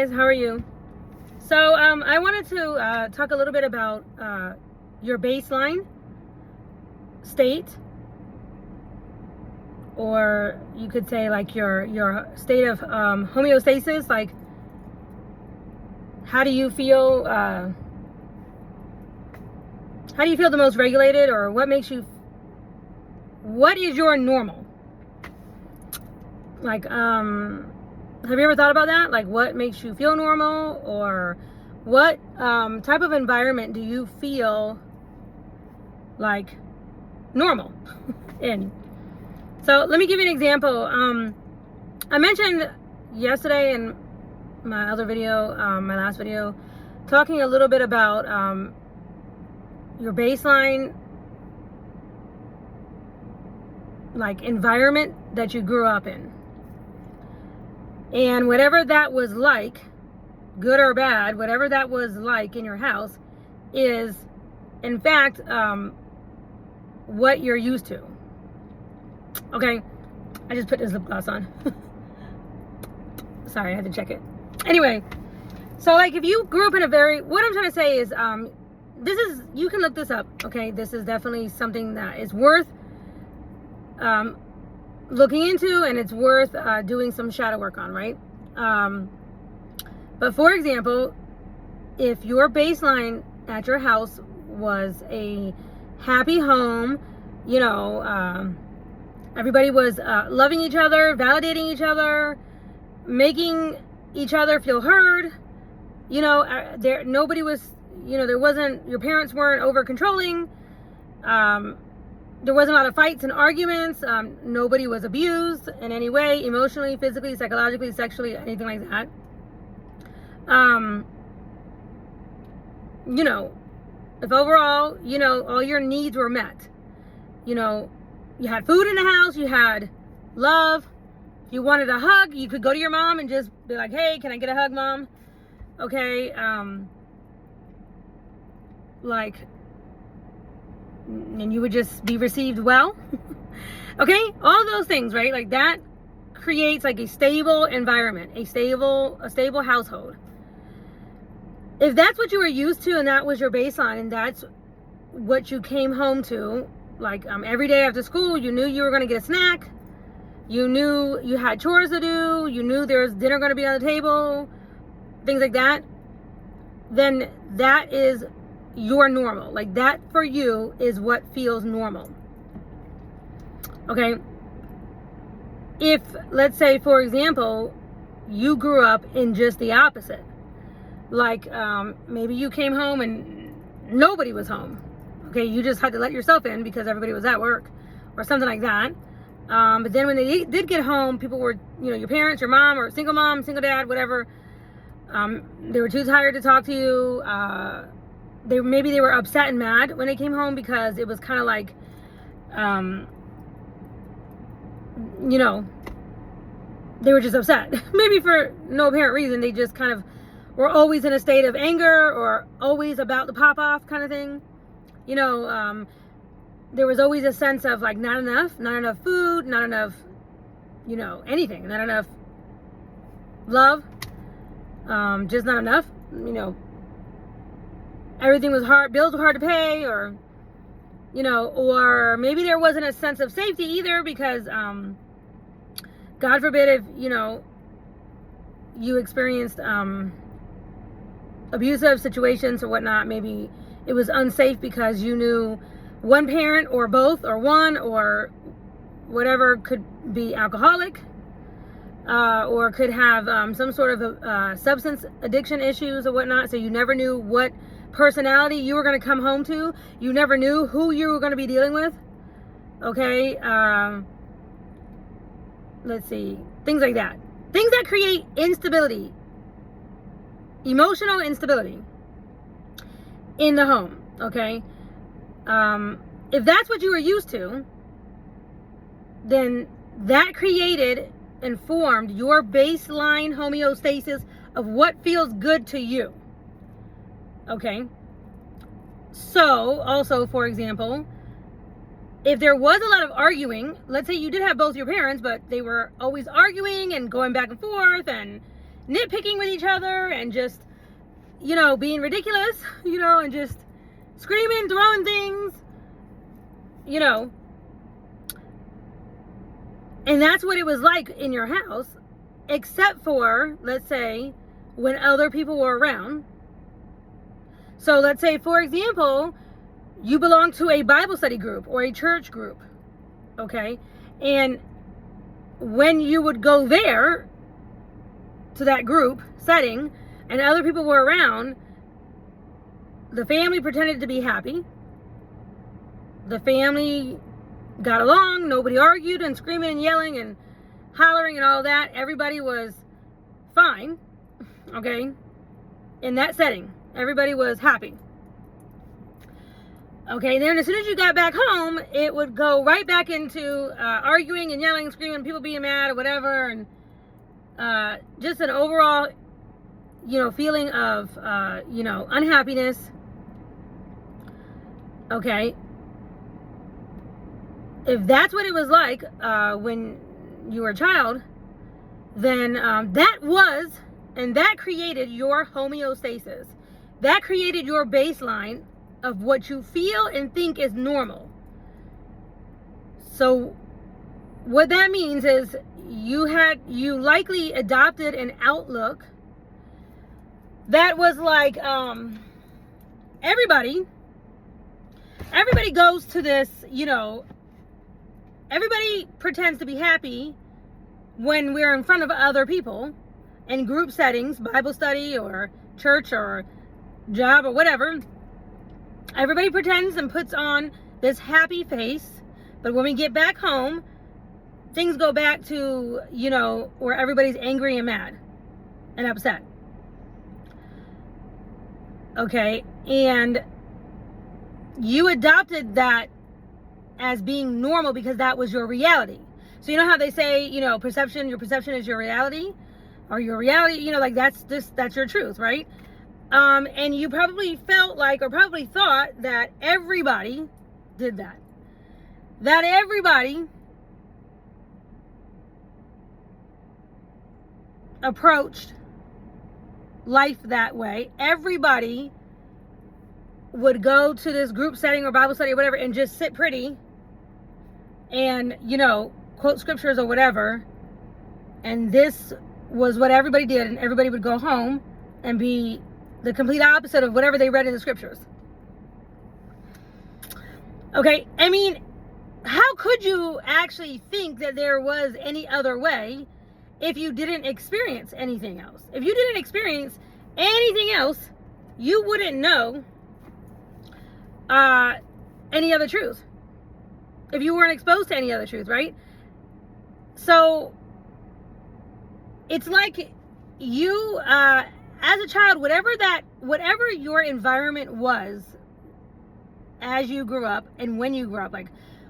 Guys, how are you? So I wanted to talk a little bit about your baseline state, or you could say like your state of homeostasis. Like, how do you feel? How do you feel the most regulated, or what makes you? What is your normal? Like, have you ever thought about that? Like, what makes you feel normal, or what type of environment do you feel like normal in? So let me give you an example. I mentioned yesterday in my other video, my last video, talking a little bit about your baseline, like, environment that you grew up in. And whatever that was like, good or bad, whatever that was like in your house is, in fact, what you're used to. Okay, I just put this lip gloss on. Sorry, I had to check it. Anyway, so like if you grew up in a what I'm trying to say is, you can look this up, okay? This is definitely something that is worth looking into, and it's worth doing some shadow work on, right? But for example, if your baseline at your house was a happy home, everybody was loving each other, validating each other, making each other feel heard, nobody was, your parents weren't over controlling, there wasn't a lot of fights and arguments. Nobody was abused in any way, emotionally, physically, psychologically, sexually, anything like that. If overall, all your needs were met. You had food in the house, you had love. If you wanted a hug, you could go to your mom and just be like, hey, can I get a hug, Mom? Okay. And you would just be received well. Okay, all those things, right? Like, that creates like a stable environment, a stable household. If that's what you were used to and that was your baseline and that's what you came home to, like, every day after school, you knew you were going to get a snack, you knew you had chores to do, you knew there's dinner going to be on the table, things like that, then that is your normal. Like, that for you is what feels normal. Okay, if, let's say, for example, you grew up in just the opposite, like maybe you came home and nobody was home. Okay, you just had to let yourself in because everybody was at work or something like that. But then when they did get home, people were, your parents, your mom, or single mom, single dad, whatever, they were too tired to talk to you. Maybe they were upset and mad when they came home because it was kind of like, they were just upset. Maybe for no apparent reason. They just kind of were always in a state of anger or always about to pop off kind of thing. There was always a sense of like not enough food, not enough, anything, not enough love, just not enough, everything was hard, bills were hard to pay, or maybe there wasn't a sense of safety either because God forbid if you experienced abusive situations or whatnot, maybe it was unsafe because you knew one parent or both or one or whatever could be alcoholic, or could have some sort of substance addiction issues or whatnot, so you never knew what personality you were going to come home to. You never knew who you were going to be dealing with. Okay, let's see, things like that, things that create instability, emotional instability in the home. Okay, if that's what you were used to, then that created and formed your baseline homeostasis of what feels good to you. Okay, so also, for example, if there was a lot of arguing, let's say you did have both your parents, but they were always arguing and going back and forth and nitpicking with each other and just, you know, being ridiculous, you know, and just screaming, throwing things, you know. And that's what it was like in your house, except for, let's say, when other people were around. So let's say, for example, you belong to a Bible study group or a church group, okay? And when you would go there to that group setting and other people were around, the family pretended to be happy. The family got along. Nobody argued and screaming and yelling and hollering and all that. Everybody was fine, okay? In that setting, everybody was happy. Okay, then as soon as you got back home, it would go right back into arguing and yelling and screaming, people being mad or whatever, and just an overall, you know, feeling of, you know, unhappiness. Okay. If that's what it was like when you were a child, then that created your homeostasis. That created your baseline of what you feel and think is normal. So what that means is you likely adopted an outlook that was like, everybody goes to this, you know, everybody pretends to be happy when we're in front of other people in group settings, Bible study or church or job or whatever. Everybody pretends and puts on this happy face, but when we get back home, things go back to, you know, where everybody's angry and mad and upset. Okay, and you adopted that as being normal because that was your reality. So you know how they say, you know, your perception is your reality, or your reality, you know, like that's your truth, right? And you probably felt like, or probably thought that everybody did that. That everybody approached life that way. Everybody would go to this group setting or Bible study or whatever and just sit pretty and, you know, quote scriptures or whatever. And this was what everybody did, and everybody would go home and be the complete opposite of whatever they read in the scriptures. Okay, I mean, how could you actually think that there was any other way if you didn't experience anything else? If you didn't experience anything else, you wouldn't know any other truth. If you weren't exposed to any other truth, right? So it's like you, as a child, whatever your environment was as you grew up and when you grew up, like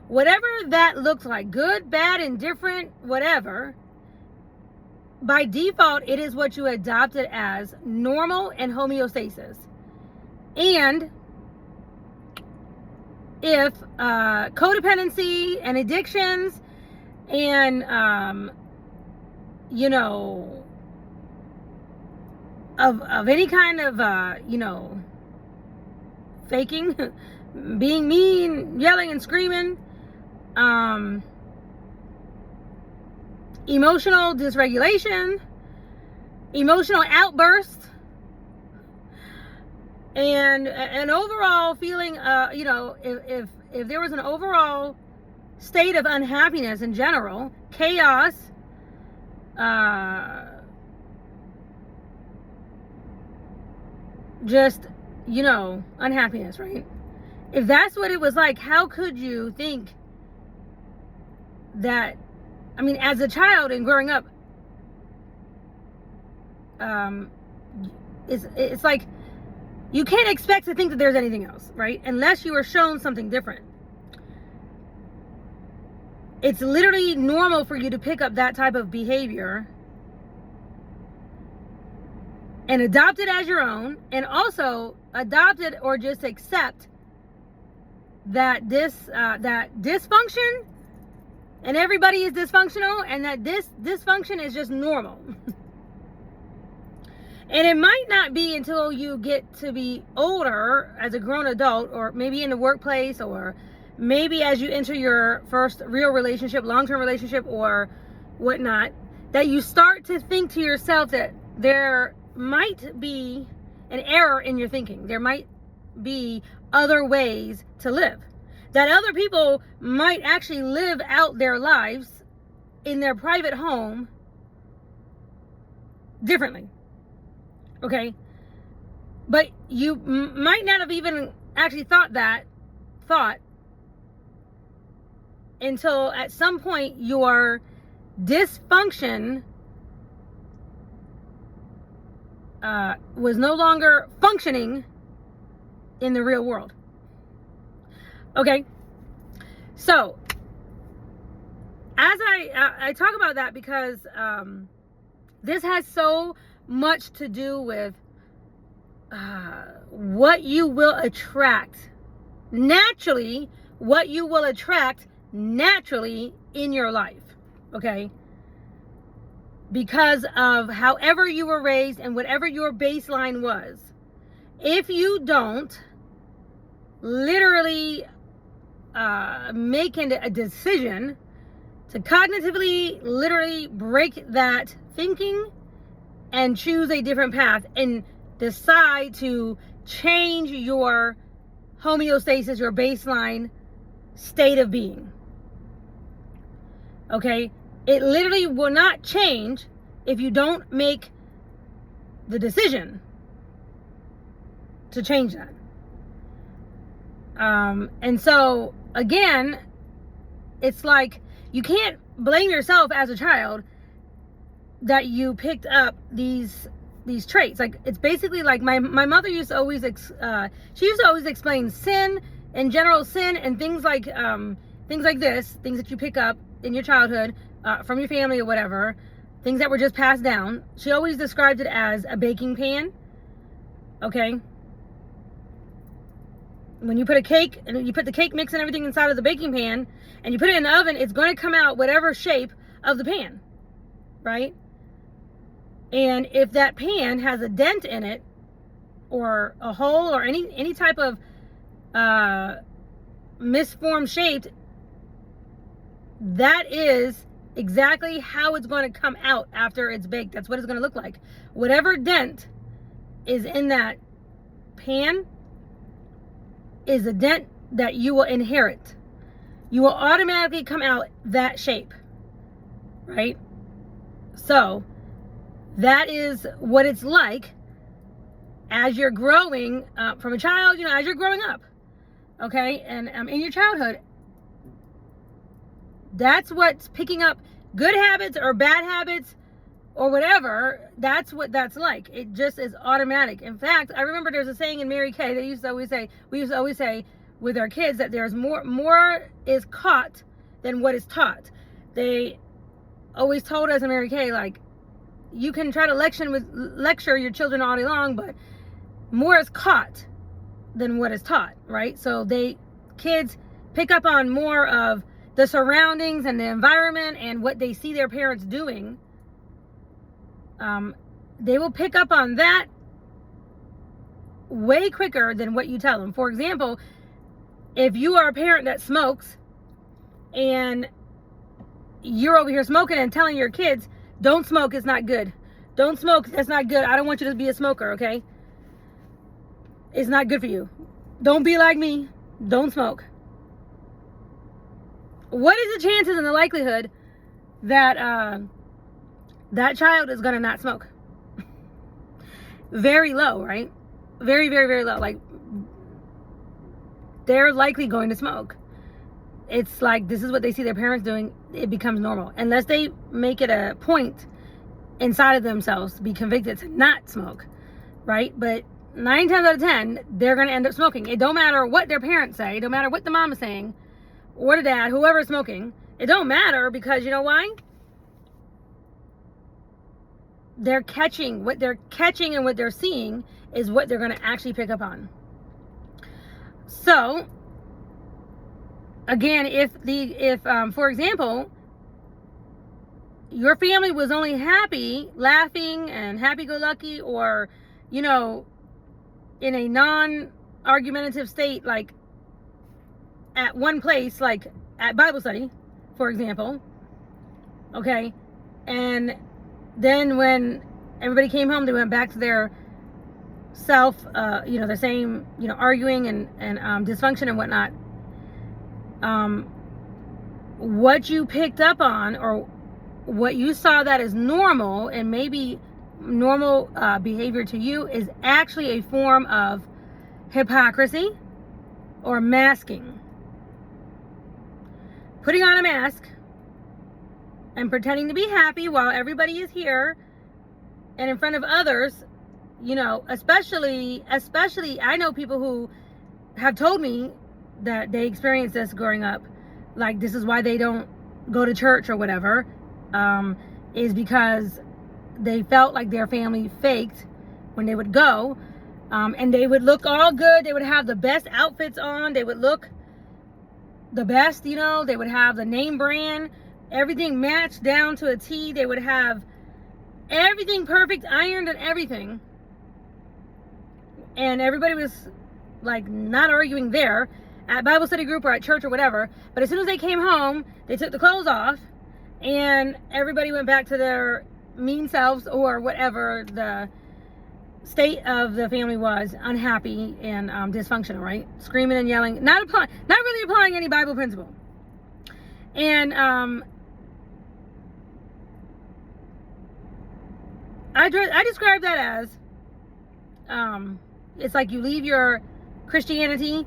whatever that looked like, good, bad, indifferent, whatever, by default, it is what you adopted as normal and homeostasis. And if codependency and addictions and, you know, of any kind of, you know, faking, being mean, yelling and screaming, emotional dysregulation, emotional outbursts, and an overall feeling, you know, if there was an overall state of unhappiness in general, chaos, just, you know, unhappiness, right? If that's what it was like, how could you think that, I mean, as a child and growing up, it's like, you can't expect to think that there's anything else, right? Unless you were shown something different. It's literally normal for you to pick up that type of behavior and adopt it as your own, and also adopt it or just accept that that dysfunction, and everybody is dysfunctional, and that this dysfunction is just normal. And it might not be until you get to be older as a grown adult, or maybe in the workplace, or maybe as you enter your first real relationship, long-term relationship or whatnot, that you start to think to yourself that there might be an error in your thinking. There might be other ways to live. That other people might actually live out their lives in their private home differently. Okay? But you might not have even actually thought until at some point your dysfunction was no longer functioning in the real world. Okay? So, as I talk about that because this has so much to do with what you will attract naturally, in your life, okay? Because of however you were raised and whatever your baseline was. If you don't literally make a decision to cognitively, literally break that thinking and choose a different path and decide to change your homeostasis, your baseline state of being. Okay? It literally will not change if you don't make the decision to change that. And so, again, it's like you can't blame yourself as a child that you picked up these traits. Like, it's basically like my mother used to always explain sin in general, sin and things like this, things that you pick up in your childhood from your family or whatever, things that were just passed down. She always described it as a baking pan. Okay? When you put a cake and you put the cake mix and everything inside of the baking pan and you put it in the oven, it's going to come out whatever shape of the pan, right? And if that pan has a dent in it or a hole or any type of misformed shape, that is exactly how it's going to come out after it's baked. That's what it's going to look like. Whatever dent is in that pan is a dent that you will inherit. You will automatically come out that shape, right? So that is what it's like as you're growing from a child, as you're growing up, okay? And in your childhood, that's what's picking up good habits or bad habits or whatever. That's what that's like. It just is automatic. In fact, I remember there's a saying in Mary Kay we used to always say with our kids that there's more is caught than what is taught. They always told us in Mary Kay, like, you can try to lecture your children all day long, but more is caught than what is taught, right? So kids pick up on more of the surroundings and the environment and what they see their parents doing. They will pick up on that way quicker than what you tell them. For example, if you are a parent that smokes and you're over here smoking and telling your kids, don't smoke, it's not good. Don't smoke, that's not good. I don't want you to be a smoker, okay? It's not good for you. Don't be like me. Don't smoke. What is the chances and the likelihood that that child is going to not smoke? Very low, right? Very, very, very low. Like, they're likely going to smoke. It's like, this is what they see their parents doing. It becomes normal. Unless they make it a point inside of themselves to be convicted to not smoke, right? But 9 times out of 10, they're going to end up smoking. It don't matter what their parents say. It don't matter what the mom is saying or the dad, whoever's smoking. It don't matter, because you know why? What they're catching and what they're seeing is what they're going to actually pick up on. So, again, if for example, your family was only happy, laughing, and happy-go-lucky, or, you know, in a non-argumentative state, like at one place, like at Bible study, for example, okay, and then when everybody came home, they went back to their the same, arguing and dysfunction and whatnot. What you picked up on, or what you saw that is normal, and maybe normal behavior to you, is actually a form of hypocrisy or masking. Putting on a mask and pretending to be happy while everybody is here and in front of others, especially I know people who have told me that they experienced this growing up. Like, this is why they don't go to church or whatever, is because they felt like their family faked when they would go, and they would look all good. They would have the best outfits on. They would look the best, they would have the name brand, everything matched down to a T. They would have everything perfect, ironed and everything. And everybody was like not arguing there at Bible study group or at church or whatever. But as soon as they came home, they took the clothes off and everybody went back to their mean selves, or whatever the state of the family was, unhappy and dysfunctional, right? Screaming and yelling, not really applying any Bible principle. And I describe that as it's like you leave your Christianity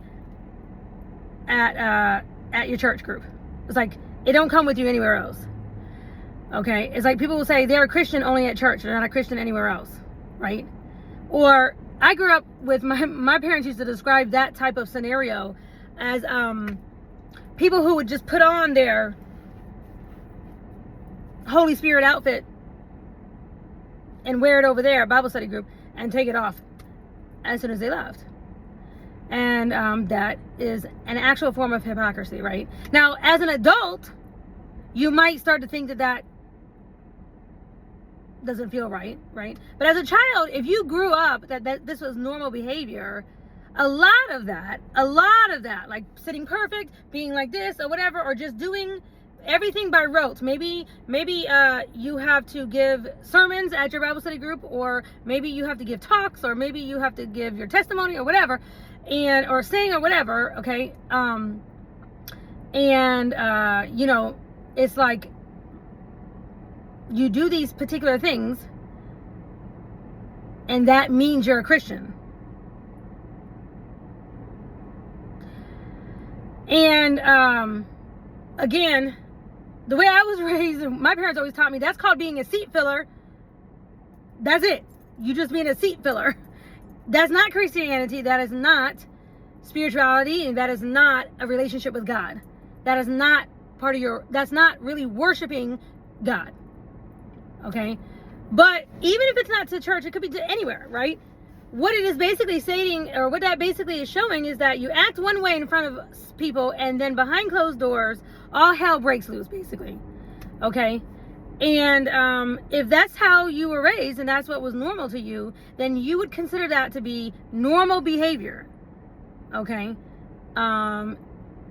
at your church group. It's like it don't come with you anywhere else. Okay, it's like people will say they're a Christian only at church, they're not a Christian anywhere else, right? Or I grew up with my parents used to describe that type of scenario as people who would just put on their Holy Spirit outfit and wear it over there at Bible study group and take it off as soon as they left. And that is an actual form of hypocrisy, right? Now, as an adult, you might start to think that doesn't feel right? But as a child, if you grew up that this was normal behavior, a lot of that, like sitting perfect, being like this or whatever, or just doing everything by rote. Maybe you have to give sermons at your Bible study group, or maybe you have to give talks, or maybe you have to give your testimony or whatever, or sing or whatever, okay? It's like you do these particular things and that means you're a Christian. And again, the way I was raised, my parents always taught me, that's called being a seat filler. That's it. You just being a seat filler. That's not Christianity. That is not spirituality. And that is not a relationship with God. That is not that's not really worshiping God. Okay? But even if it's not to church, it could be to anywhere, right? What it is basically saying, or what that basically is showing, is that you act one way in front of people, and then behind closed doors, all hell breaks loose, basically. Okay? And if that's how you were raised, and that's what was normal to you, then you would consider that to be normal behavior. Okay? And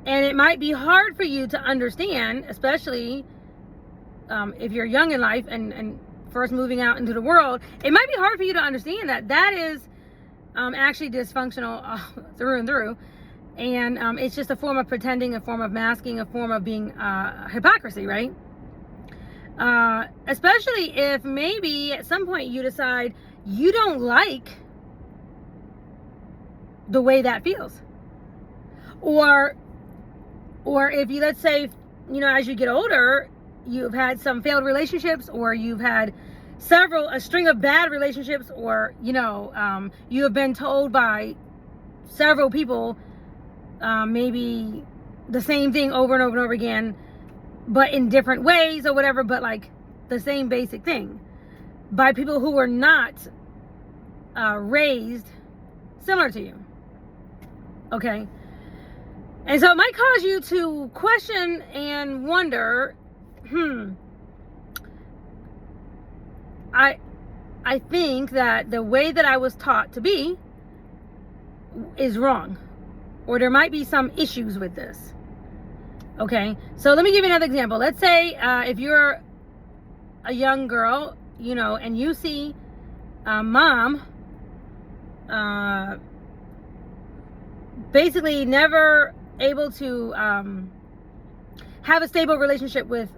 it might be hard for you to understand, especially if you're young in life and first moving out into the world. It might be hard for you to understand that is actually dysfunctional through and through. And it's just a form of pretending, a form of masking, a form of being hypocrisy, right? Especially if maybe at some point you decide you don't like the way that feels. Or if you, let's say, as you get older, you've had some failed relationships, or you've had a string of bad relationships, or, you have been told by several people maybe the same thing over and over and over again, but in different ways or whatever, but like the same basic thing by people who were not raised similar to you. Okay? And so it might cause you to question and wonder, I think that the way that I was taught to be is wrong, or there might be some issues with this. Okay, so let me give you another example. Let's say if you're a young girl, you know, and you see mom basically never able to have a stable relationship with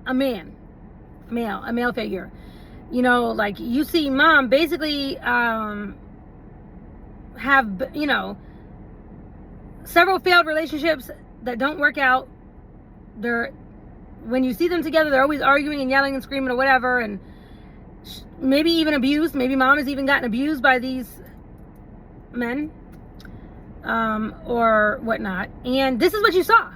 a male figure. You know, like you see mom basically have, you know, several failed relationships that don't work out. When you see them together, they're always arguing and yelling and screaming or whatever, and maybe even abused. Maybe mom has even gotten abused by these men or whatnot. And this is what you saw,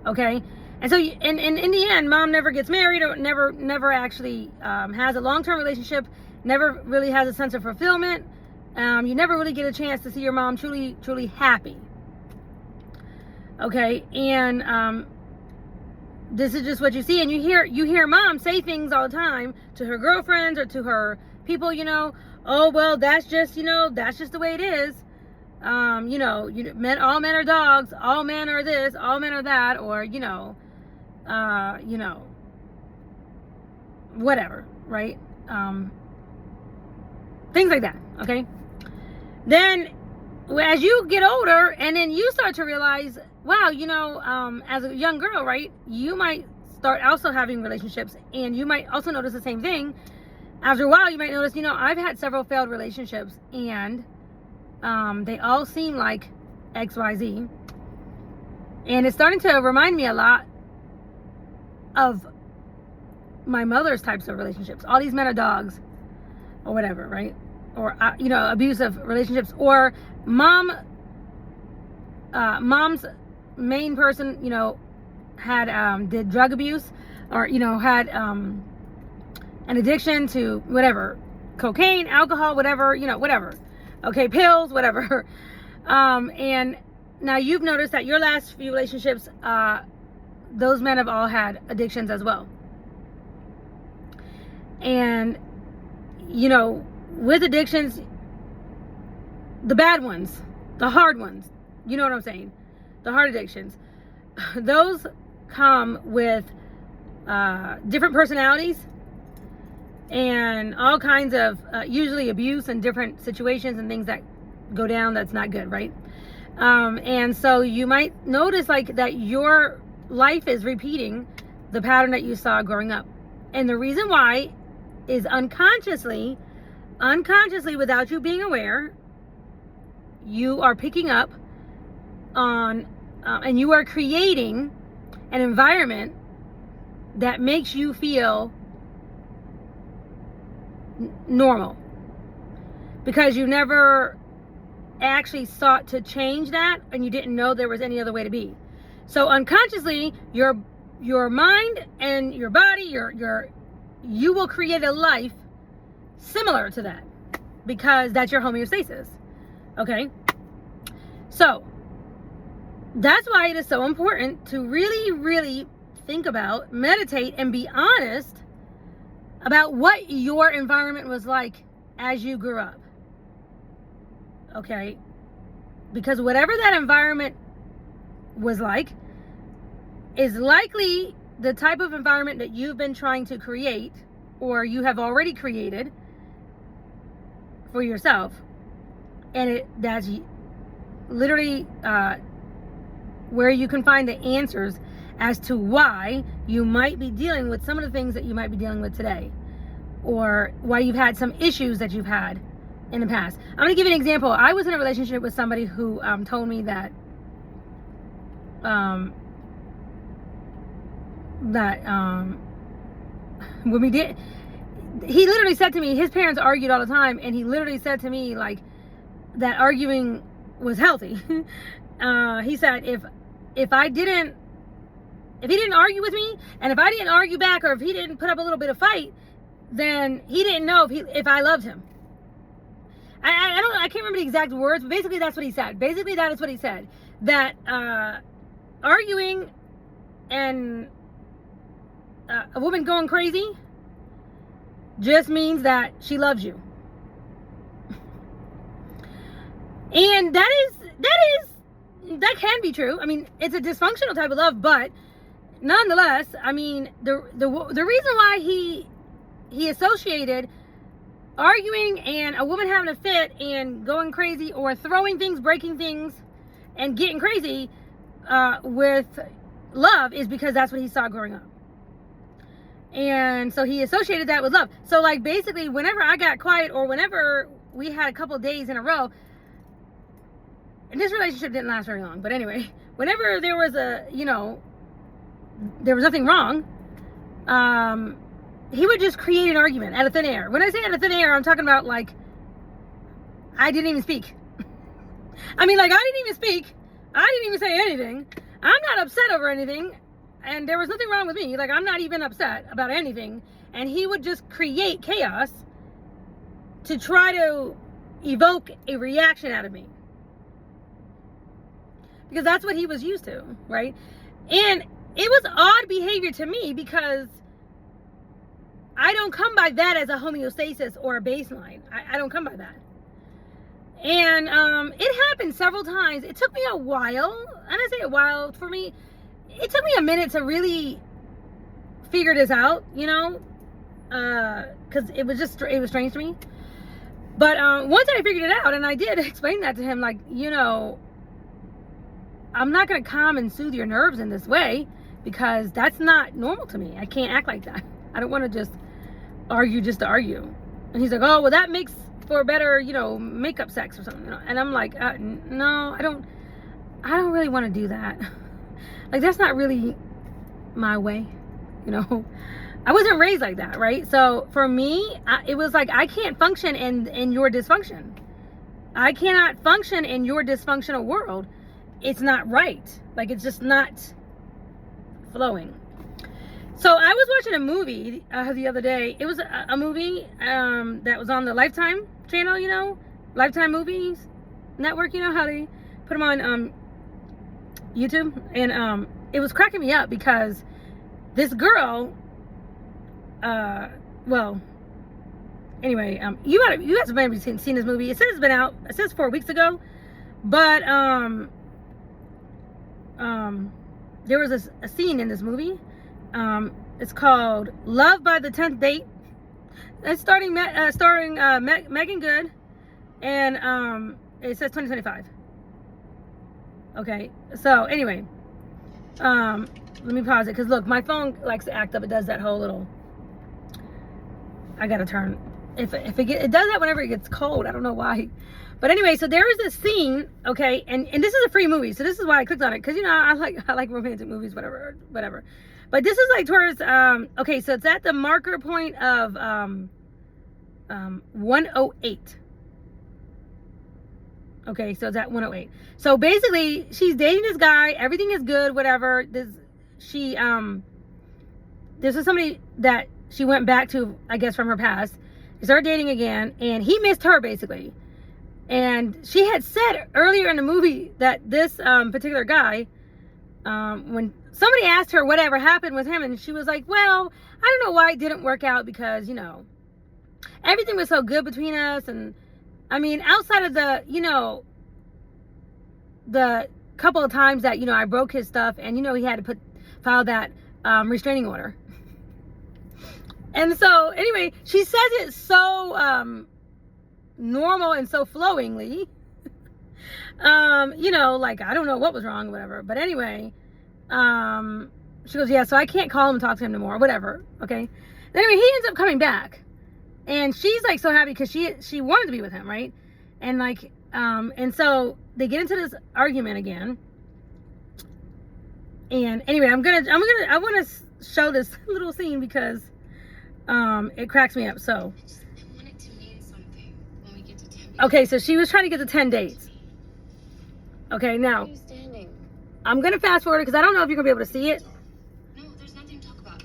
okay? And so, and in the end, mom never gets married, or never actually has a long-term relationship, never really has a sense of fulfillment. You never really get a chance to see your mom truly happy. Okay, and this is just what you see, and you hear mom say things all the time to her girlfriends or to her people, you know, oh, well, that's just, you know, that's just the way it is. You know, all men are dogs, all men are this, all men are that, or, you know, whatever, right? Things like that, okay? Then as you get older, and then you start to realize, wow, you know, as a young girl, right, you might start also having relationships, and you might also notice the same thing. After a while, you might notice, you know, I've had several failed relationships, and they all seem like XYZ. And it's starting to remind me a lot of my mother's types of relationships. All these men are dogs, or whatever, right? Or, you know, abusive relationships. Or mom's main person, you know, had did drug abuse, or, you know, had an addiction to whatever, cocaine, alcohol, whatever, you know, whatever. Okay, pills, whatever. And now you've noticed that your last few relationships, those men have all had addictions as well. And, you know, with addictions, the bad ones, the hard ones, you know what I'm saying? The hard addictions, those come with different personalities and all kinds of usually abuse and different situations and things that go down that's not good, right? And so you might notice like that your life is repeating the pattern that you saw growing up. And the reason why is unconsciously, without you being aware, you are picking up on and you are creating an environment that makes you feel normal, because you never actually sought to change that, and you didn't know there was any other way to be. So unconsciously, your mind and your body, you will create a life similar to that, because that's your homeostasis. Okay, so that's why it is so important to really think about, meditate, and be honest about what your environment was like as you grew up. Okay, because whatever that environment was like is likely the type of environment that you've been trying to create, or you have already created for yourself. And that's literally where you can find the answers as to why you might be dealing with some of the things that you might be dealing with today, or why you've had some issues that you've had in the past. I'm going to give you an example. I was in a relationship with somebody who told me that when we did, he literally said to me, his parents argued all the time, and he literally said to me like that arguing was healthy. He said if he didn't argue with me, and if I didn't argue back, or if he didn't put up a little bit of fight, then he didn't know if I loved him. I can't remember the exact words, but basically that's what he said. Basically that is what he said. That arguing and a woman going crazy just means that she loves you. And that can be true. I mean, it's a dysfunctional type of love, but nonetheless, I mean, the reason why he associated arguing and a woman having a fit and going crazy or throwing things, breaking things, and getting crazy with love is because that's what he saw growing up. And so he associated that with love. So like basically whenever I got quiet or whenever we had a couple of days in a row, and this relationship didn't last very long, but anyway, whenever there was there was nothing wrong, he would just create an argument out of thin air. When I say out of thin air, I'm talking about like, I didn't even speak. I mean, like, I didn't even speak. I didn't even say anything. I'm not upset over anything. And there was nothing wrong with me. Like, I'm not even upset about anything. And he would just create chaos to try to evoke a reaction out of me. Because that's what he was used to, right? And it was odd behavior to me because I don't come by that as a homeostasis or a baseline. I don't come by that. And it happened several times. It took me a while, and I say a while, for me, it took me a minute to really figure this out, because it was strange to me. But once I figured it out, and I did explain that to him, like, I'm not going to calm and soothe your nerves in this way because that's not normal to me. I can't act like that. I don't want to just argue just to argue. And he's like, oh, well, that makes for better, makeup sex or something. And I'm like, no, I don't really want to do that. Like, that's not really my way, I wasn't raised like that, right? So for me, it was like, I can't function in your dysfunction. I cannot function in your dysfunctional world. It's not right. Like, it's just not flowing. So I was watching a movie the other day. It was a movie that was on the Lifetime channel, Lifetime Movies Network, how they put them on YouTube. And it was cracking me up because this girl, anyway, you guys have maybe seen this movie. It says it's been out. It says 4 weeks ago. But there was a scene in this movie. It's called Love by the 10th Date. It's starring Meagan Good, and it says 2025. Okay, so anyway, let me pause it because look, my phone likes to act up. It does that whole little. I gotta turn. It does that whenever it gets cold. I don't know why. But anyway, so there is this scene, okay, and this is a free movie, so this is why I clicked on it, because I like romantic movies, whatever. But this is like towards okay, so it's at the marker point of 108. Okay, so it's at 108. So basically, she's dating this guy, everything is good, whatever. This is somebody that she went back to, I guess, from her past. They started dating again, and he missed her basically. And she had said earlier in the movie that this particular guy, when somebody asked her whatever happened with him, and she was like, well, I don't know why it didn't work out because, everything was so good between us. And I mean, outside of the, the couple of times that, I broke his stuff and, he had to file that restraining order. And so anyway, she says it so normal and so flowingly, like, I don't know what was wrong or whatever. But anyway, she goes, yeah, so I can't call him and talk to him anymore, whatever. Okay. Anyway, he ends up coming back, and she's like so happy because she wanted to be with him, right? And like, and so they get into this argument again. And anyway, I want to show this little scene because it cracks me up. So okay, so she was trying to get to 10 dates. Okay, now I'm gonna fast forward because I don't know if you're gonna be able to see it. No, there's nothing to talk about.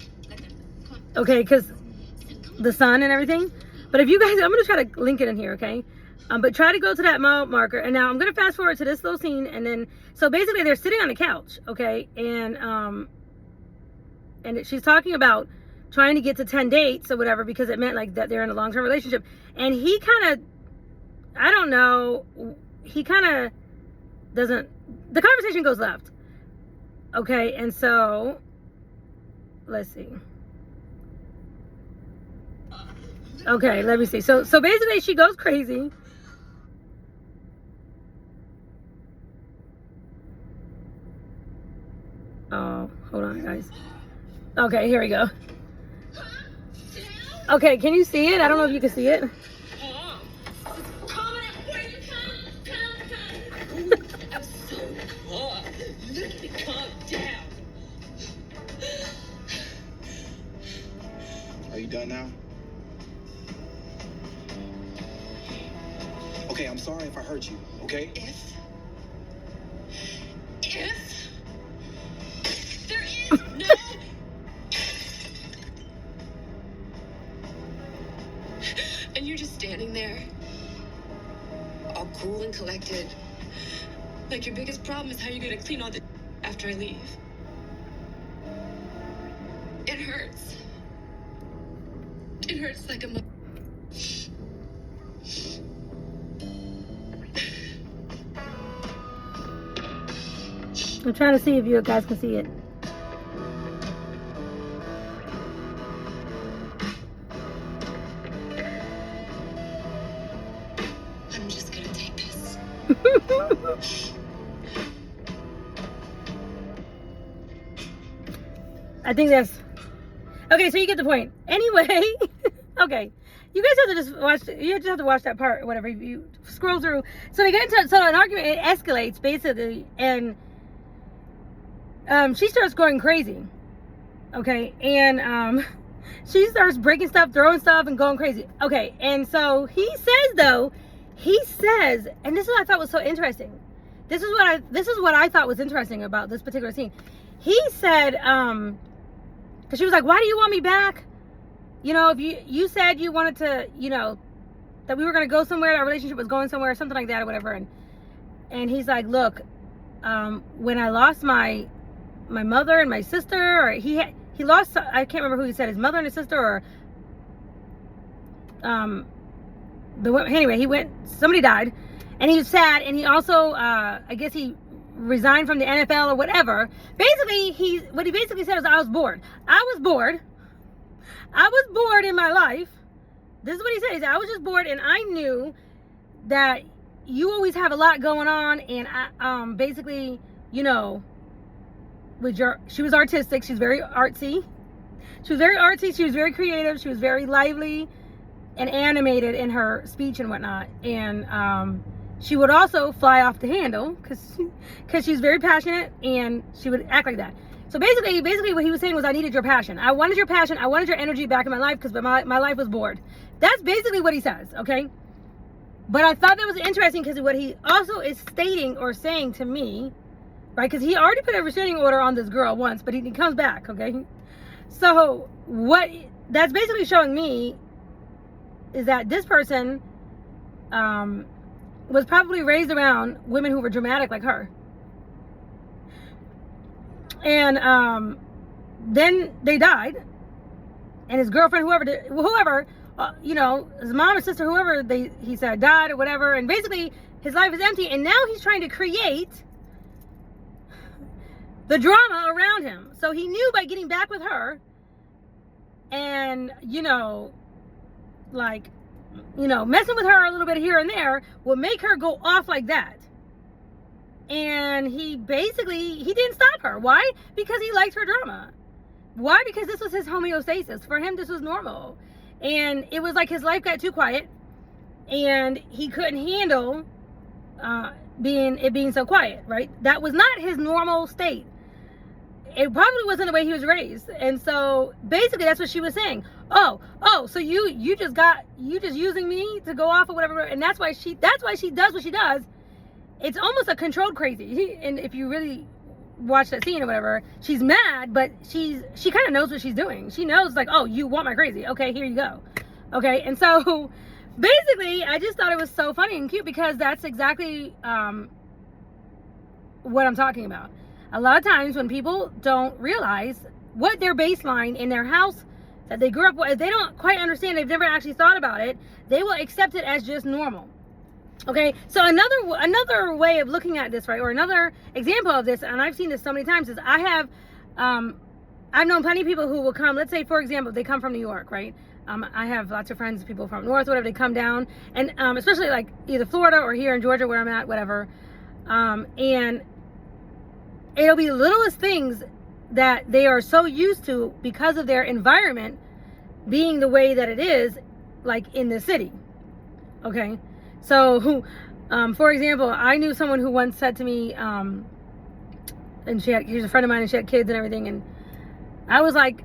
Okay, because the sun and everything. But if you guys, I'm gonna try to link it in here, okay? But try to go to that mile marker. And now I'm gonna fast forward to this little scene, and then so basically they're sitting on the couch, okay? And she's talking about trying to get to 10 dates or whatever, because it meant like that they're in a long-term relationship. And he kind of, I don't know, he kind of doesn't, the conversation goes left. Okay, and so let's see. Okay, let me see. So basically she goes crazy. Oh, hold on, guys. Okay, here we go. Okay, can you see it? I don't know if you can see it. Are you done now? Okay, I'm sorry if I hurt you, okay? If there is no. And you're just standing there, all cool and collected. Like your biggest problem is how you're gonna clean all the after I leave. It hurts. It hurts like a I'm trying to see if you guys can see it. I'm just gonna take this. I think that's okay. So you get the point. Anyway, okay, you guys have to just watch. You just have to watch that part or whatever. You scroll through. So they get into an argument. It escalates basically, and she starts going crazy. Okay, and she starts breaking stuff, throwing stuff, and going crazy. Okay, and so he says, and this is what I thought was so interesting. This is what I thought was interesting about this particular scene. He said, because she was like, why do you want me back? You know, if you said you wanted to, you know, that we were going to go somewhere, our relationship was going somewhere, or something like that, or whatever. And he's like, look, when I lost my mother and my sister, or he lost, I can't remember who he said, his mother and his sister, or anyway, somebody died, and he was sad, and he also, I guess he resigned from the NFL or whatever. Basically, what he basically said was, I was bored in my life. This is what he said. He said, I was just bored, and I knew that you always have a lot going on, and I, basically, you know, she was artistic. She's very artsy. She was very creative. She was very lively and animated in her speech and whatnot. And she would also fly off the handle because she's very passionate, and she would act like that. So basically what he was saying was, I needed your passion. I wanted your passion. I wanted your energy back in my life because my life was bored. That's basically what he says, okay? But I thought that was interesting because what he also is stating or saying to me, right? Because he already put a restraining order on this girl once, but he comes back, okay? So what that's basically showing me is that this person was probably raised around women who were dramatic like her. And then they died, and his girlfriend, whoever, you know, his mom or sister, whoever he said died or whatever, and basically his life is empty, and now he's trying to create the drama around him. So he knew by getting back with her and, you know, like, you know, messing with her a little bit here and there will make her go off like that. And he didn't stop her. Why? Because he liked her drama. Why? Because this was his homeostasis. For him, this was normal. And it was like his life got too quiet, and he couldn't handle being so quiet, right? That was not his normal state. It probably wasn't the way he was raised. And so basically that's what she was saying. Oh, so you just using me to go off or whatever, and that's why she does what she does. It's almost a controlled crazy. And if you really watch that scene or whatever, she's mad, but she kind of knows what she's doing. She knows, like, oh, you want my crazy. Okay, here you go. Okay, and so basically I just thought it was so funny and cute because that's exactly what I'm talking about. A lot of times when people don't realize what their baseline in their house that they grew up with, if they don't quite understand, they've never actually thought about it, they will accept it as just normal. Okay, so another way of looking at this, right, or another example of this, and I've seen this so many times, is I've known plenty of people who will come, let's say, for example, they come from New York, right? I have lots of friends, people from North, whatever, they come down, and especially like either Florida or here in Georgia where I'm at, whatever, and it'll be the littlest things that they are so used to because of their environment being the way that it is, like in the city. Okay, so for example, I knew someone who once said to me, and she was a friend of mine, and she had kids and everything, and I was like,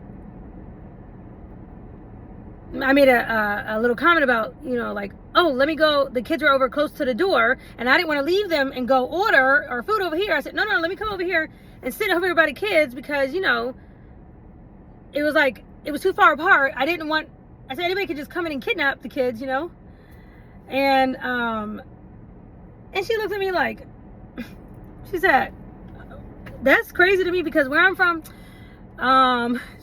I made a little comment about, you know, like, oh, let me go, the kids were over close to the door, and I didn't want to leave them and go order our food over here. I said, no, let me come over here and sit over here by the kids, because, you know, it was like, it was too far apart. I said, anybody could just come in and kidnap the kids, you know? And she looked at me like, she said, that's crazy to me, because where I'm from,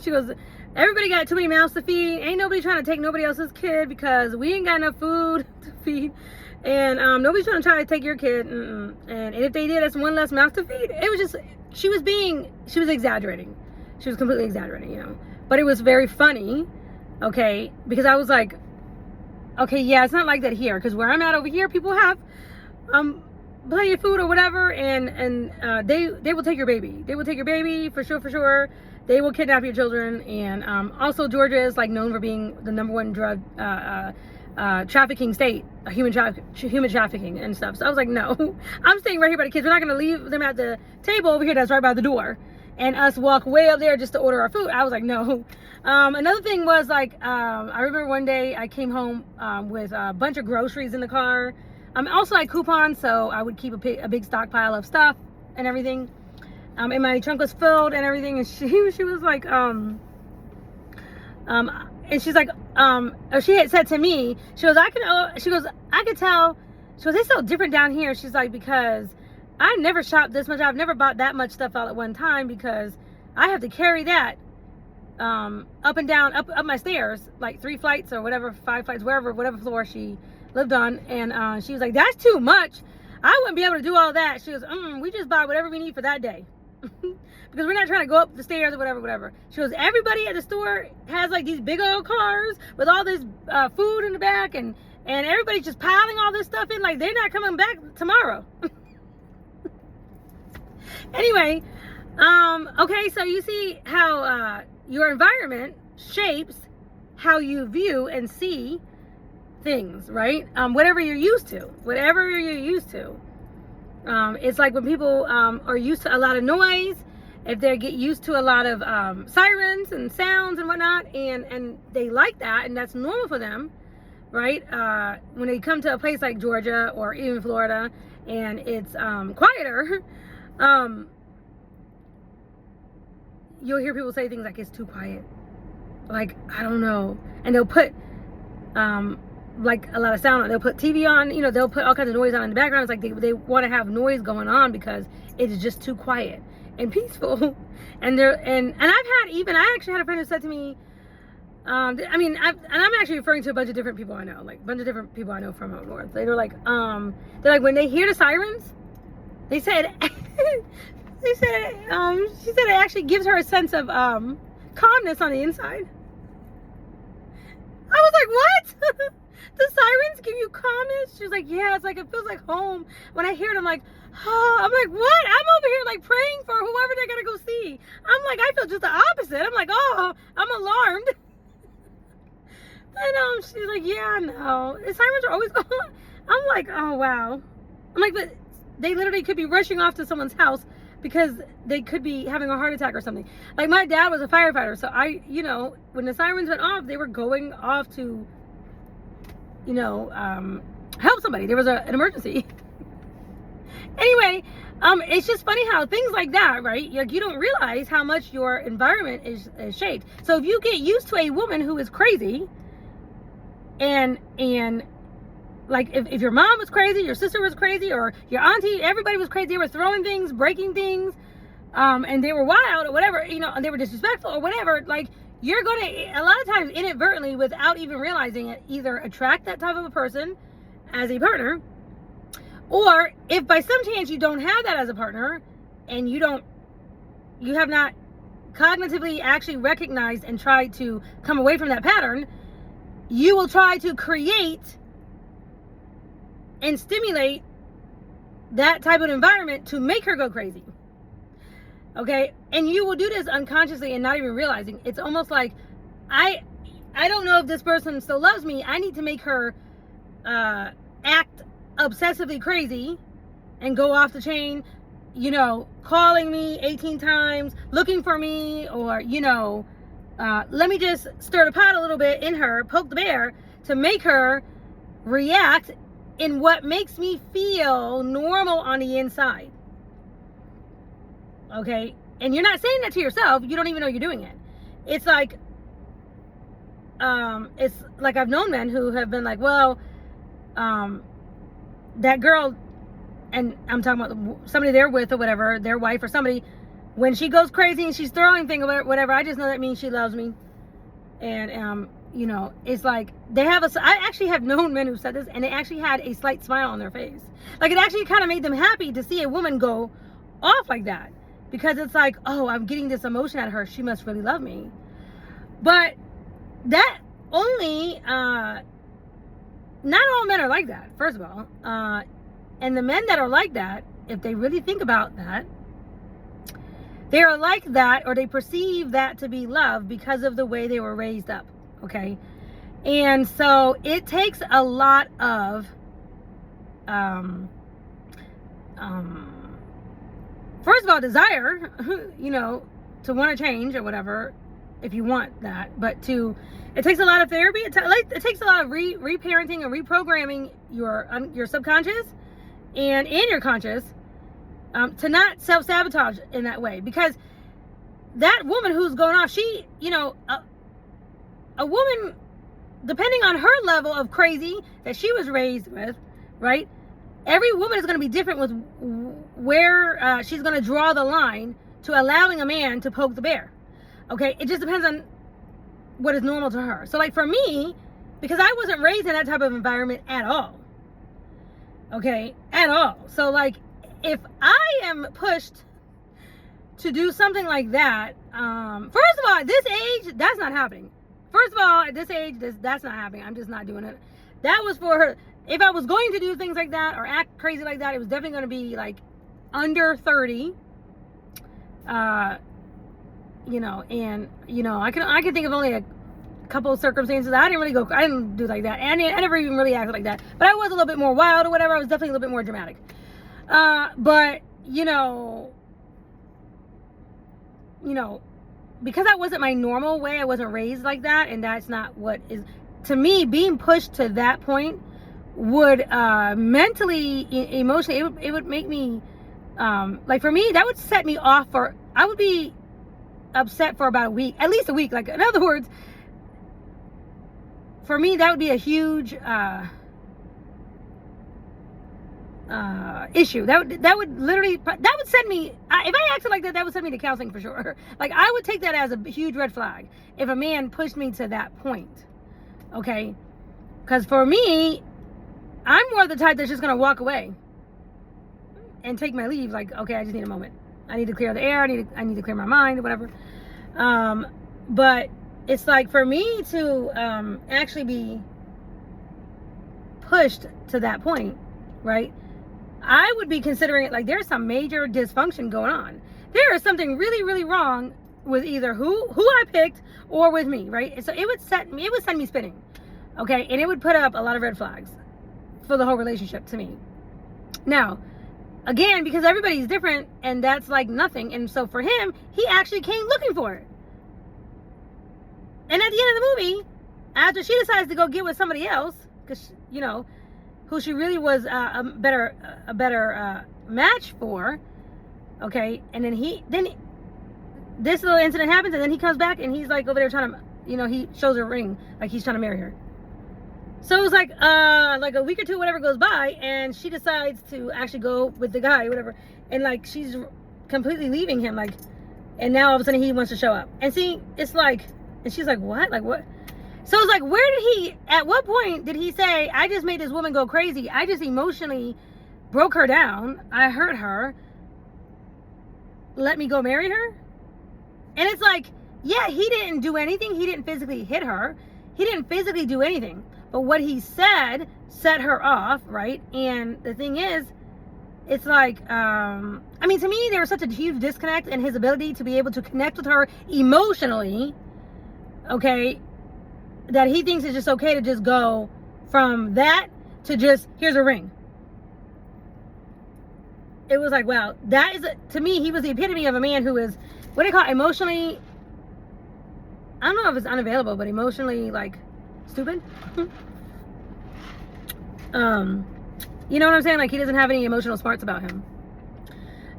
she goes, everybody got too many mouths to feed. Ain't nobody trying to take nobody else's kid, because we ain't got enough food to feed. And nobody's trying to take your kid. And if they did, that's one less mouth to feed. It was just, she was exaggerating. She was completely exaggerating, you know. But it was very funny, okay, because I was like, okay, yeah, it's not like that here, because where I'm at over here, people have plenty of food or whatever, and they will take your baby. They will take your baby for sure. They will kidnap your children. And also Georgia is like known for being the #1 drug trafficking state, human trafficking and stuff. So I was like, no, I'm staying right here by the kids. We're not going to leave them at the table over here that's right by the door and us walk way up there just to order our food. I was like, no. Another thing was like, I remember one day I came home with a bunch of groceries in the car. Also I had coupons, so I would keep a big stockpile of stuff and everything. And my trunk was filled and everything. And she was like, and she's like, she had said to me, she goes, I could tell, she goes, it's so different down here. She's like, because I never shopped this much. I've never bought that much stuff all at one time, because I have to carry that up and down, up my stairs, like 3 flights or whatever, 5 flights, whatever floor she lived on. And she was like, that's too much. I wouldn't be able to do all that. She goes, we just buy whatever we need for that day. Because we're not trying to go up the stairs or whatever. She goes, everybody at the store has like these big old cars with all this food in the back, and everybody's just piling all this stuff in, like they're not coming back tomorrow. Anyway, okay, so you see how your environment shapes how you view and see things, right? Whatever you're used to. It's like when people are used to a lot of noise, if they get used to a lot of sirens and sounds and whatnot, and they like that, and that's normal for them, right? When they come to a place like Georgia or even Florida, and it's quieter, you'll hear people say things like, it's too quiet. Like, I don't know. And they'll put like a lot of sound on. They'll put TV on, you know, they'll put all kinds of noise on in the background. It's like they want to have noise going on because it is just too quiet and peaceful. And I actually had a friend who said to me, I'm actually referring to a bunch of different people I know, like a bunch of different people I know from up north. They were like, they're like, when they hear the sirens, they said, she said it actually gives her a sense of calmness on the inside. I was like, what? The sirens give you calmness? She was like, yeah, it's like, it feels like home. When I hear it, I'm like, oh, I'm like, what? I'm over here like praying for whoever they're gonna go see. I'm like, I feel just the opposite. I'm like, oh, I'm alarmed. And she's like, yeah, no, the sirens are always on. I'm like, oh wow. I'm like, but they literally could be rushing off to someone's house because they could be having a heart attack or something. Like, my dad was a firefighter, so when the sirens went off, they were going off to, help somebody. There was an emergency. Anyway, it's just funny how things like that, right? Like, you don't realize how much your environment is shaped. So if you get used to a woman who is crazy, and like, if your mom was crazy, your sister was crazy, or your auntie, everybody was crazy, they were throwing things, breaking things, and they were wild or whatever, and they were disrespectful or whatever, like, you're going to, a lot of times inadvertently, without even realizing it, either attract that type of a person as a partner, or if by some chance you don't have that as a partner, and you have not cognitively actually recognized and tried to come away from that pattern, you will try to create and stimulate that type of environment to make her go crazy. Okay? And you will do this unconsciously and not even realizing. It's almost like, I don't know if this person still loves me. I need to make her act obsessively crazy and go off the chain, you know, calling me 18 times, looking for me, or, you know, let me just stir the pot a little bit in her, poke the bear, to make her react in what makes me feel normal on the inside. Okay? And you're not saying that to yourself. You don't even know you're doing it. It's like I've known men who have been like, well, that girl, and I'm talking about somebody they're with or whatever, their wife or somebody, when she goes crazy and she's throwing things or whatever, I just know that means she loves me. And, you know, it's like I actually have known men who said this, and they actually had a slight smile on their face. Like, it actually kind of made them happy to see a woman go off like that, because it's like, oh, I'm getting this emotion out of her. She must really love me. But that only, not all men are like that, first of all. And the men that are like that, if they really think about that, they are like that, or they perceive that to be love because of the way they were raised up. Okay? And so it takes a lot of first of all, desire, you know, to want to change or whatever, if you want that. But it takes a lot of therapy. It takes a lot of reparenting and reprogramming your subconscious and your conscious, to not self-sabotage in that way. Because that woman who's going off, she, you know, a woman, depending on her level of crazy that she was raised with, right? Every woman is going to be different with where she's going to draw the line to allowing a man to poke the bear. Okay? It just depends on what is normal to her. So, like, for me, because I wasn't raised in that type of environment at all. Okay? At all. So, like, if I am pushed to do something like that, first of all, at this age, that's not happening. First of all, at this age, that's not happening. I'm just not doing it. That was for her. If I was going to do things like that or act crazy like that, it was definitely going to be like under 30. You know, and you know, I can think of only a couple of circumstances. I didn't do like that. And I never even really acted like that. But I was a little bit more wild or whatever. I was definitely a little bit more dramatic. But you know, because that wasn't my normal way, I wasn't raised like that, and that's not what is, to me, being pushed to that point would mentally, emotionally, it would make me, like, for me, that would set me off I would be upset for about a week, at least a week. Like, in other words, for me, that would be a huge issue. That would literally, that would send me, if I acted like that, that would send me to counseling for sure. Like, I would take that as a huge red flag if a man pushed me to that point. Okay? Because for me, I'm more the type that's just going to walk away and take my leave. Like, okay, I just need a moment. I need to clear the air. I need to clear my mind or whatever. But it's like, for me to actually be pushed to that point, right? I would be considering it like there's some major dysfunction going on. There is something really, really wrong with either who I picked or with me, right? And so it would send me spinning. Okay? And it would put up a lot of red flags for the whole relationship to me. Now, again, because everybody's different, and that's like nothing. And so for him, he actually came looking for it. And at the end of the movie, after she decides to go get with somebody else, because, you know, who she really was a better match for, okay, and then this little incident happens, and then he comes back, and he's like over there trying to, you know, he shows her a ring, like he's trying to marry her. So it was like a week or two, whatever goes by, and she decides to actually go with the guy, whatever, and like she's completely leaving him, like, and now all of a sudden he wants to show up. And see, it's like, And she's like, what? Like, what? So it's like, at what point did he say, I just made this woman go crazy. I just emotionally broke her down. I hurt her. Let me go marry her? And it's like, yeah, he didn't do anything. He didn't physically hit her. He didn't physically do anything. But what he said set her off, right? And the thing is, it's like, I mean, to me, there was such a huge disconnect in his ability to be able to connect with her emotionally, okay, that he thinks it's just okay to just go from that to just, here's a ring. It was like, wow, that is, to me, he was the epitome of a man who is, what do you call it, emotionally, I don't know if it's unavailable, but emotionally, like, stupid. You know what I'm saying? Like, he doesn't have any emotional smarts about him.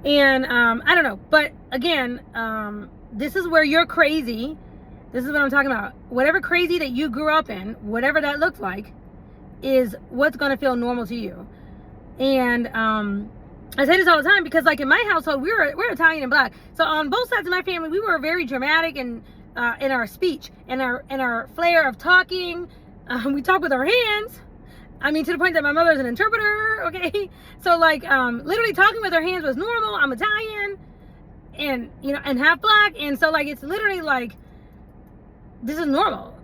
And, I don't know. But, again, this is where you're crazy. This is what I'm talking about. Whatever crazy that you grew up in, whatever that looks like, is what's going to feel normal to you. And, I say this all the time because, like, in my household, we're Italian and black. So on both sides of my family, we were very dramatic and in our speech and our flair of talking. We talk with our hands. I mean, to the point that my mother's an interpreter. Okay, so like, literally talking with our hands was normal. I'm Italian, and and half black, and so like, it's literally like, this is normal.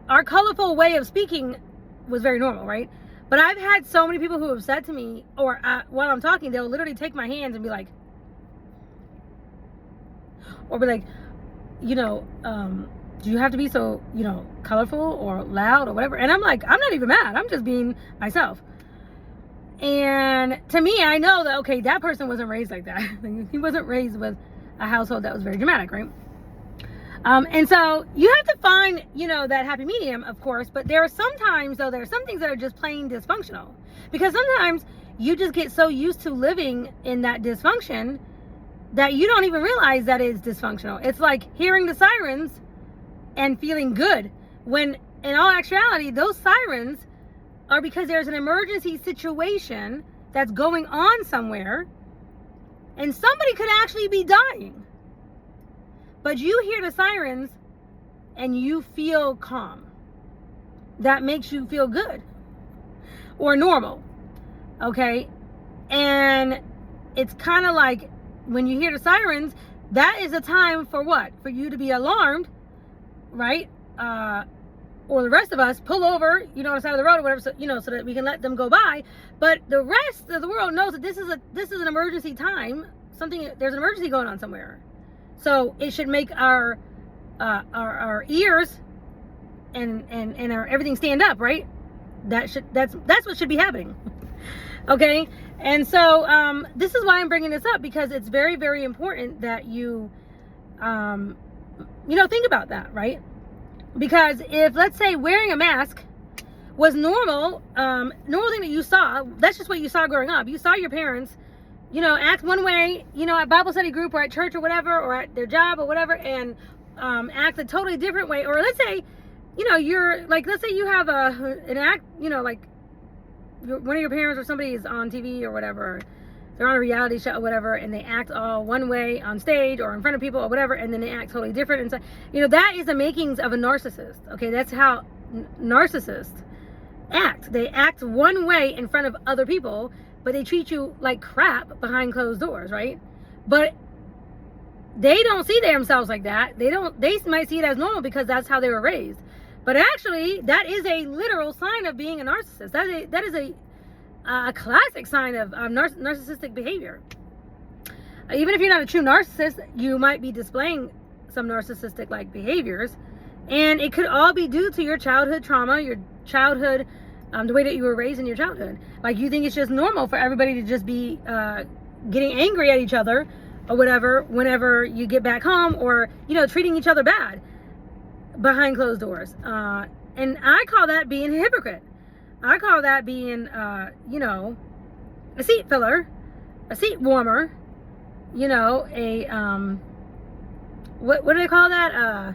Our colorful way of speaking was very normal, right? But I've had so many people who have said to me, or while I'm talking, they'll literally take my hands and be like, or be like, do you have to be so, colorful or loud or whatever? And I'm like, I'm not even mad. I'm just being myself. And to me, I know that, okay, that person wasn't raised like that. He wasn't raised with a household that was very dramatic, right? And so you have to find, that happy medium, of course, but there are sometimes, though, there are some things that are just plain dysfunctional. Because sometimes you just get so used to living in that dysfunction that you don't even realize that it's dysfunctional. It's like hearing the sirens and feeling good, when in all actuality, those sirens are because there's an emergency situation that's going on somewhere, and somebody could actually be dying. But you hear the sirens and you feel calm. That makes you feel good or normal. Okay? And it's kind of like, when you hear the sirens, that is a time for what? For you to be alarmed, right? Or the rest of us pull over, on the side of the road or whatever, so, so that we can let them go by. But the rest of the world knows that this is an emergency time. There's an emergency going on somewhere. So it should make our ears and our everything stand up, right? That's what should be happening. Okay? And so this is why I'm bringing this up, because it's very, very important that you think about that, right? Because if, let's say, wearing a mask was normal thing that you saw, that's just what you saw growing up. You saw your parents, act one way, at Bible study group or at church or whatever, or at their job or whatever, and act a totally different way. Or let's say, let's say you have an act, like one of your parents or somebody is on TV or whatever, they're on a reality show or whatever, and they act all one way on stage or in front of people or whatever, and then they act totally different. And so, that is the makings of a narcissist. Okay, that's how narcissists act. They act one way in front of other people, but they treat you like crap behind closed doors, right? But they don't see themselves like that. They might see it as normal because that's how they were raised. But actually, that is a literal sign of being a narcissist. That is a classic sign of narcissistic behavior. Even if you're not a true narcissist, you might be displaying some narcissistic like behaviors, and it could all be due to your childhood trauma, your childhood, the way that you were raised in your childhood. Like, you think it's just normal for everybody to just be getting angry at each other or whatever whenever you get back home, or treating each other bad behind closed doors. And I call that being a hypocrite. I call that being, a seat filler, a seat warmer, what do they call that?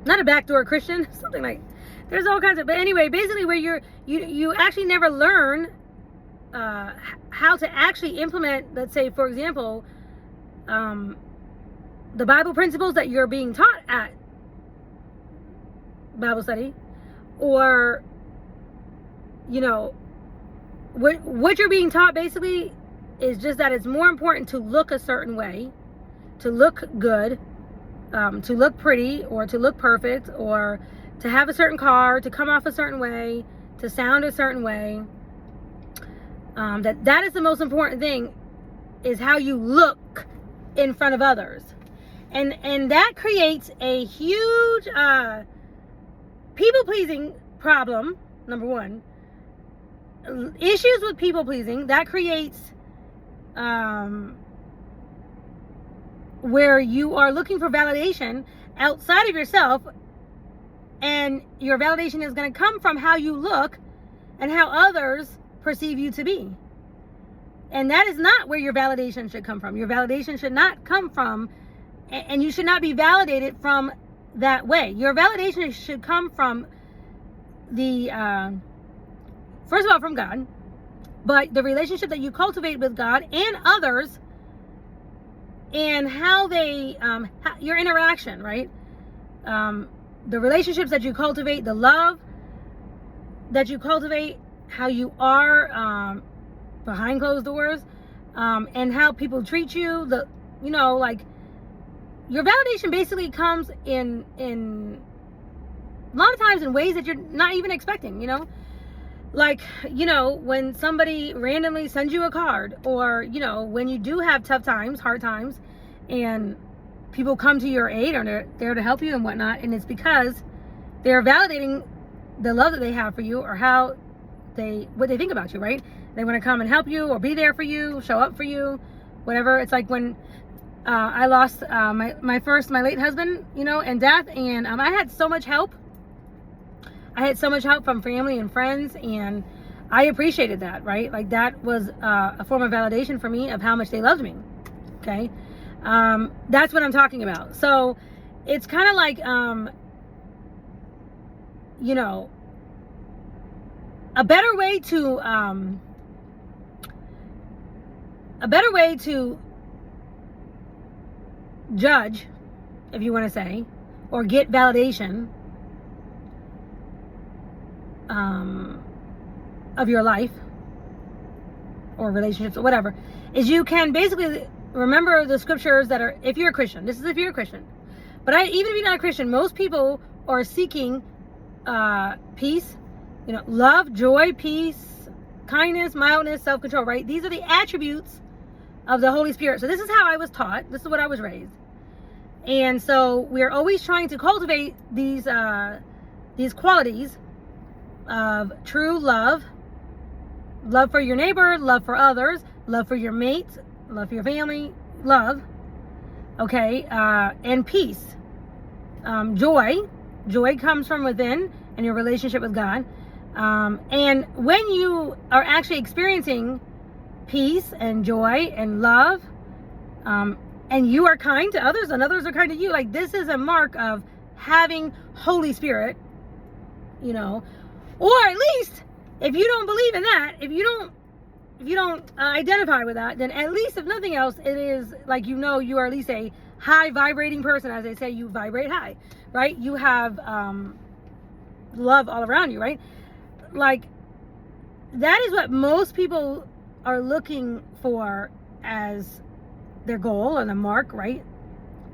Not a backdoor Christian, something like, there's all kinds of, but anyway, basically where you actually never learn how to actually implement, let's say, for example, the Bible principles that you're being taught at Bible study, or, you know, what you're being taught basically is just that it's more important to look a certain way, to look good, to look pretty, or to look perfect, or to have a certain car, to come off a certain way, to sound a certain way. That is the most important thing, is how you look in front of others. And that creates a huge people-pleasing problem, number one. Issues with people-pleasing, that creates where you are looking for validation outside of yourself, and your validation is going to come from how you look and how others perceive you to be. And that is not where your validation should come from. Your validation should not come from, and you should not be validated from that way. Your validation should come from the, first of all, from God, but the relationship that you cultivate with God and others, and how they, your interaction, right? The relationships that you cultivate, the love that you cultivate, how you are behind closed doors, and how people treat you. Like, your validation basically comes in a lot of times in ways that you're not even expecting, Like, when somebody randomly sends you a card, or, when you do have tough times, hard times, and people come to your aid, or they're there to help you and whatnot, and it's because they're validating the love that they have for you, or what they think about you, right? They want to come and help you, or be there for you, show up for you, whatever. It's like when I lost my late husband, and death, and I had so much help. I had so much help from family and friends, and I appreciated that, right? Like, that was a form of validation for me of how much they loved me, okay? That's what I'm talking about. So it's kind of like, a better way to judge, if you want to say, or get validation of your life or relationships or whatever, is you can basically remember the scriptures that are, if you're a Christian, this is if you're a Christian, but even if you're not a Christian, most people are seeking peace, love, joy, peace, kindness, mildness, self-control, right? These are the attributes of the Holy Spirit. So this is how I was taught. This is what I was raised. And so we're always trying to cultivate these qualities of true love for your neighbor, love for others, love for your mates, love for your family, love, okay, and peace. Joy comes from within, and your relationship with God. And when you are actually experiencing peace and joy and love, and you are kind to others and others are kind to you, like, this is a mark of having Holy Spirit, or at least, if you don't believe in that, if you don't identify with that, then at least, if nothing else, it is like, you are at least a high vibrating person. As they say, you vibrate high, right? You have love all around you, right? Like, that is what most people are looking for as their goal and a mark, right?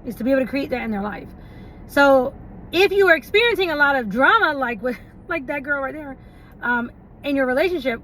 Is to be able to create that in their life. So if you are experiencing a lot of drama, like that girl right there, in your relationship,